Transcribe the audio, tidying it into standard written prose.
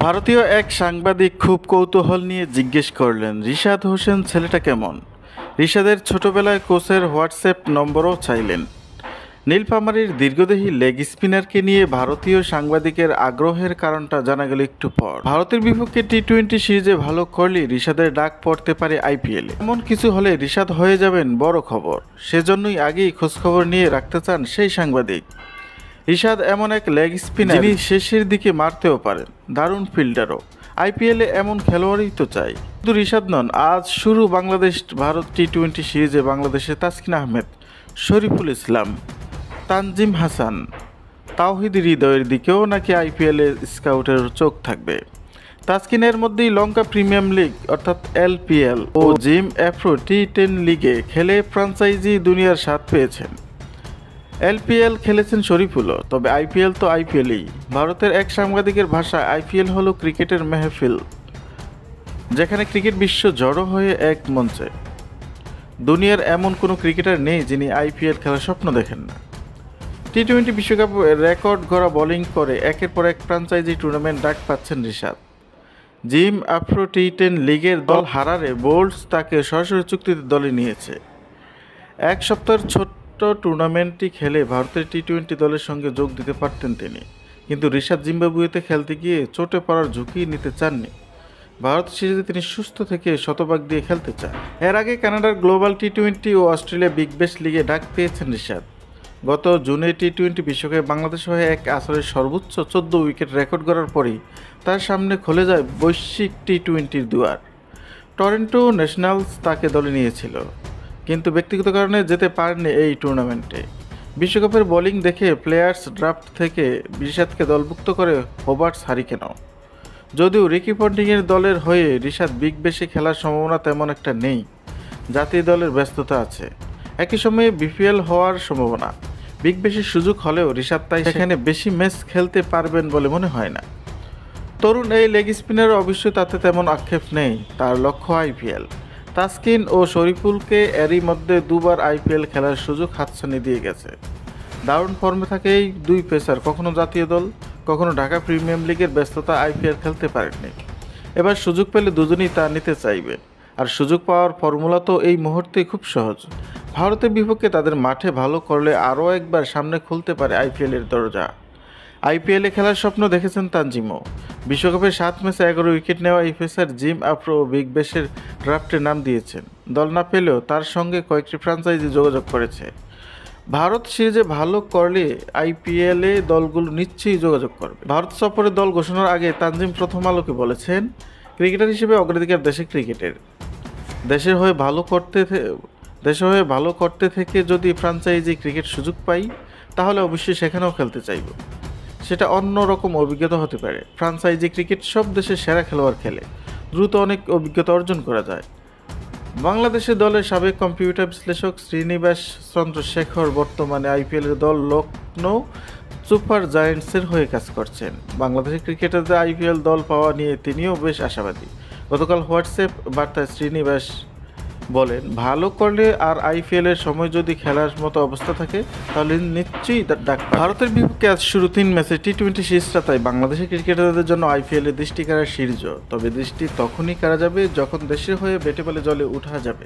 ভারতীয় এক সাংবাদিক খুব কৌতূহল নিয়ে জিজ্ঞেস করলেন, রিশাদ হোসেন ছেলেটা কেমন? রিশাদের ছোটবেলায় কোচের হোয়াটসঅ্যাপ নম্বরও চাইলেন। নীলফামারীর দীর্ঘদেহী লেগ স্পিনারকে নিয়ে ভারতীয় সাংবাদিকের আগ্রহের কারণটা জানা গেল একটু পর। ভারতের বিপক্ষে টি-20 সিরিজে ভালো করলে রিশাদের ডাক পড়তে পারে আইপিএলে। এমন কিছু হলে রিশাদ হয়ে যাবেন বড় খবর। সেজন্যই আগেই খোঁজখবর নিয়ে রাখতে চান সেই সাংবাদিক। রিশাদ এমন এক লেগ স্পিনার যিনি শেষের দিকে মারতেও পারেন, দারুণ ফিল্ডারও। আইপিএলে এমন খেলোয়াড়ই তো চাই। শুধু রিশাদ নন, আজ শুরু বাংলাদেশ ভারত টি-20 সিরিজে বাংলাদেশে তাসকিন আহমেদ, শরীফুল ইসলাম, তানজিম হাসান, তাওহিদ হৃদয়ের দিকেও নাকি আইপিএলে স্কাউটের চোখ থাকবে। তাসকিনের মধ্যেই লঙ্কা প্রিমিয়াম লিগ অর্থাৎ এলপিএল ও জিম আফ্রো টি10 লিগে খেলে ফ্রাঞ্চাইজি দুনিয়ার স্বাদ পেয়েছেন। এলপিএল খেলেছেন শরীফুলও, তবে আইপিএল তো আইপিএলই। ভারতের এক সাংবাদিকের ভাষায় আইপিএল হলো ক্রিকেটের মেহফিল, যেখানে ক্রিকেট বিশ্ব জড়ো হয়ে এক মঞ্চে। দুনিয়ার এমন কোনো ক্রিকেটার নেই যিনি আইপিএল খেলার স্বপ্ন দেখেন না। টি-20 বিশ্বকাপ রেকর্ড গড়া বোলিং করে একের পর এক ফ্রাঞ্চাইজি টুর্নামেন্ট ডাক পাচ্ছেন রিশাদ। জিম আফ্রো টি10 লিগের দল হারারে বোল্টস তাকে সরাসরি চুক্তিতে দলে নিয়েছে। এক সপ্তাহের ছোট্ট টুর্নামেন্টটি খেলে ভারতের টি-20 দলের সঙ্গে যোগ দিতে পারতেন তিনি, কিন্তু রিশাদ জিম্বাবুয়েতে খেলতে গিয়ে চোটে পড়ার ঝুঁকি নিতে চাননি। ভারত সিরিজে তিনি সুস্থ থেকে শতভাগ দিয়ে খেলতে চান। এর আগে কানাডার গ্লোবাল টি-20 ও অস্ট্রেলিয়া বিগ ব্যাশ লিগে ডাক পেয়েছেন রিশাদ। গত জুনে টি-20 বিশ্বকাপে বাংলাদেশ হয়ে এক আসরের সর্বোচ্চ 14 উইকেট রেকর্ড করার পরই তার সামনে খুলে যায় বৈশ্বিক টি-20-র দুয়ার। টরন্টো ন্যাশনালস তাকে দলে নিয়েছিল, কিন্তু ব্যক্তিগত কারণে যেতে পারেননি এই টুর্নামেন্টে। বিশ্বকাপের বোলিং দেখে প্লেয়ার্স ড্রাফট থেকে রিশাদকে দলভুক্ত করে হোবার্টস হারিকেনও। যদিও রিকি পন্টিংয়ের দলের হয়ে রিশাদ বিগ ব্যাশে খেলার সম্ভাবনা তেমন একটা নেই, জাতীয় দলের ব্যস্ততা আছে। একই সময়ে বিপিএল হওয়ার সম্ভাবনা। বিগ ব্যাশের সুযোগ হলেও রিশাদ তাই সেখানে বেশি ম্যাচ খেলতে পারবেন বলে মনে হয় না। তরুণ এই লেগ স্পিনারের অবশ্যই তাতে তেমন আক্ষেপ নেই, তার লক্ষ্য আইপিএল। তাসকিন ও শরীফুলকে এরই মধ্যে দুবার আইপিএল খেলার সুযোগ হাতছানি দিয়ে গেছে। দারুণ ফর্মে থাকে এই দুই পেসার কখনো জাতীয় দল, কখনো ঢাকা প্রিমিয়ার লিগের ব্যস্ততা আইপিএল খেলতে পারেননি। এবার সুযোগ পেলে দুজনেই তা নিতে চাইবে। আর সুযোগ পাওয়ার ফর্মুলা তো এই মুহূর্তে খুব সহজ। ভারতের বিপক্ষে তাদের মাঠে ভালো করলে আরও একবার সামনে খুলতে পারে আইপিএলের দরজা। আইপিএলে খেলার স্বপ্ন দেখেছেন তানজিমও। বিশ্বকাপে 7 ম্যাচে 11 উইকেট নেওয়া এই পেসার জিম আফ্রো বিগ ব্যাশের ড্রাফটে নাম দিয়েছেন। দল না পেলেও তার সঙ্গে কয়েকটি ফ্রাঞ্চাইজি যোগাযোগ করেছে। ভারত সিরিজে ভালো করলে আইপিএলে দলগুলো নিশ্চয়ই যোগাযোগ করবে। ভারত সফরের দল ঘোষণার আগে তানজিম প্রথম আলোকে বলেছেন, ক্রিকেটার হিসেবে অগ্রাধিকার দেশে ক্রিকেটের। দেশের হয়ে ভালো করতে থেকে যদি ফ্রাঞ্চাইজি ক্রিকেট সুযোগ পাই, তাহলে অবশ্যই সেখানেও খেলতে চাইব। সেটা অন্য রকম অভিজ্ঞতা হতে পারে। ফ্রাঞ্চাইজি ক্রিকেট সব দেশের সেরা খেলোয়াড় খেলে, দ্রুত অনেক অভিজ্ঞতা অর্জন করা যায়। বাংলাদেশের দলের সাবেক কম্পিউটার বিশ্লেষক শ্রীনিবাস চন্দ্রশেখর বর্তমানে আইপিএলের দল লখনৌ সুপার জায়ান্টসের হয়ে কাজ করছেন। বাংলাদেশের ক্রিকেটারদের আইপিএল দল পাওয়া নিয়ে তিনিও বেশ আশাবাদী। গতকাল হোয়াটসঅ্যাপ বার্তায় শ্রীনিবাস বলেন, ভালো করলে আর আইপিএলের সময় যদি খেলার মতো অবস্থা থাকে তাহলে নিশ্চয়ই ডাক। ভারতের বিপক্ষে আজ শুরু 3 ম্যাচে টি-20 সিরিজটা তাই বাংলাদেশের ক্রিকেটারদের জন্য আইপিএলে দৃষ্টি কাড়ার সিরিজও। তবে দৃষ্টি তখনই কাড়া যাবে যখন দেশের হয়ে ব্যাটে বলে জলে ওঠা যাবে।